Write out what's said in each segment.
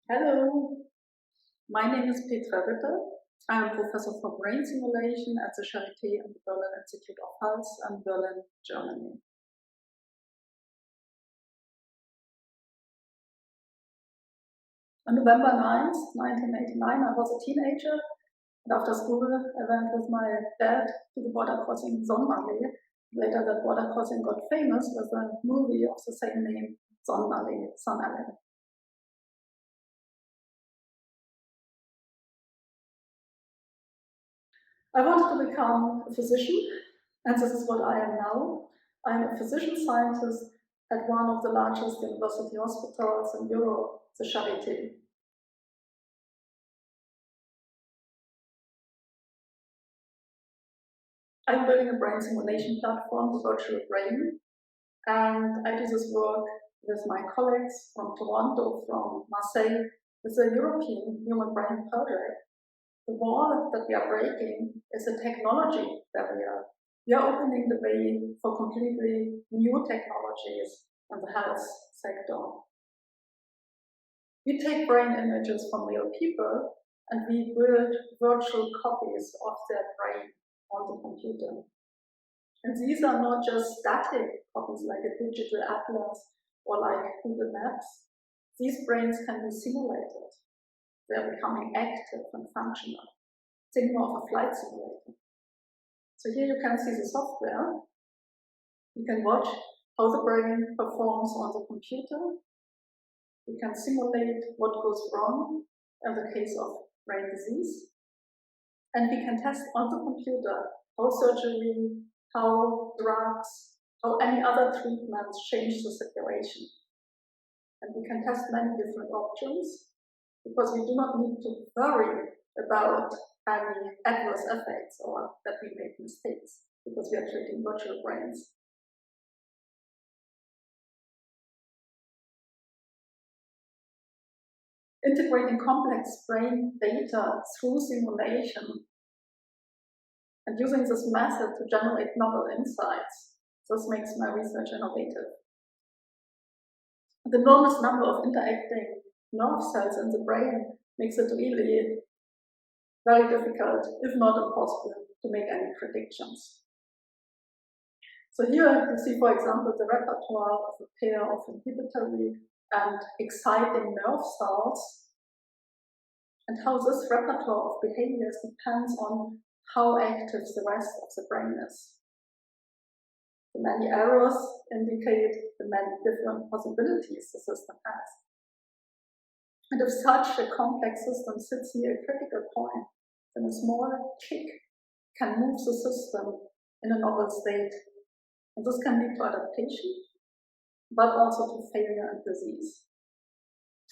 Hello, my name is Petra Ritter. I'm a professor for brain simulation at the Charité and the Berlin Institute of Health in Berlin, Germany. On November 9th, 1989, I was a teenager, and after school I went with my dad to the border crossing Sonnenallee. Later that border crossing got famous with a movie of the same name, Sonnenallee, Sonnenallee. I wanted to become a physician, and this is what I am now. I am a physician scientist at one of the largest university hospitals in Europe, the Charité. I'm building a brain simulation platform, the virtual brain, and I do this work with my colleagues from Toronto, from Marseille, with the European Human Brain Project. The wall that we are breaking is a technology barrier. We are opening the way for completely new technologies in the health sector. We take brain images from real people and we build virtual copies of their brain on the computer. And these are not just static copies like a digital atlas or like Google Maps. These brains can be simulated. They are becoming active and functional. Think more of a flight simulator. So here you can see the software. You can watch how the brain performs on the computer. You can simulate what goes wrong in the case of brain disease. And we can test on the computer how surgery, how drugs, how any other treatments change the situation. And we can test many different options because we do not need to worry about any adverse effects or that we make mistakes because we are treating virtual brains. Integrating complex brain data through simulation and using this method to generate novel insights. This makes my research innovative. The enormous number of interacting nerve cells in the brain makes it really very difficult, if not impossible, to make any predictions. So here you see, for example, the repertoire of a pair of inhibitory and exciting nerve cells, and how this repertoire of behaviors depends on how active the rest of the brain is. The many arrows indicate the many different possibilities the system has. And if such a complex system sits near a critical point, then a small kick can move the system in a novel state. And this can lead to adaptation, but also to failure and disease.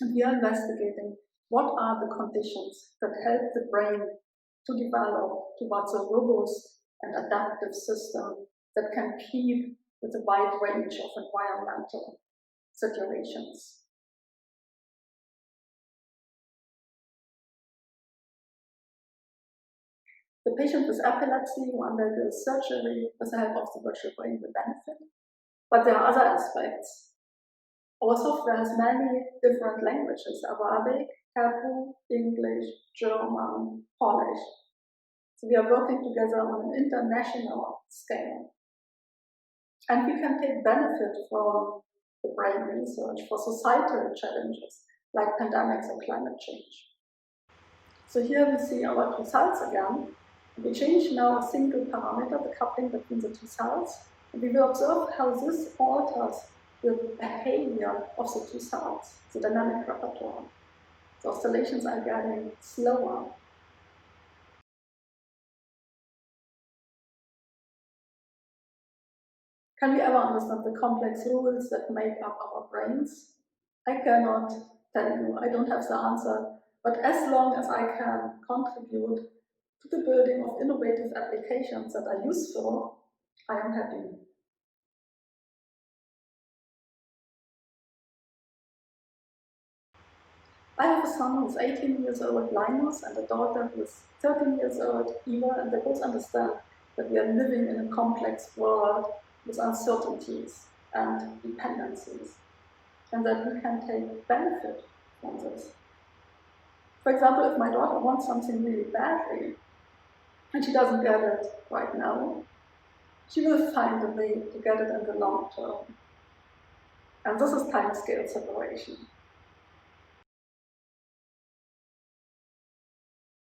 And we are investigating what are the conditions that help the brain to develop towards a robust and adaptive system that can keep with a wide range of environmental situations. The patient with epilepsy who undergoes surgery with the help of the virtual brain will benefit, but there are other aspects. Our software has many different languages: Arabic, Hebrew, English, German, Polish. So we are working together on an international scale. And we can take benefit from the brain research for societal challenges like pandemics and climate change. So here we see our two cells again. We change now a single parameter, the coupling between the two cells, and we will observe how this alters the behavior of the two cells, the dynamic repertoire. The oscillations are getting slower. Can we ever understand the complex rules that make up our brains? I cannot tell you, I don't have the answer, but as long as I can contribute to the building of innovative applications that are useful, I am happy. I have a son who is 18 years old, Linus, and a daughter who is 13 years old, Eva, and they both understand that we are living in a complex world with uncertainties and dependencies, and that we can take benefit from this. For example, if my daughter wants something really badly, and she doesn't get it right now, she will find a way to get it in the long term. And this is time-scale separation.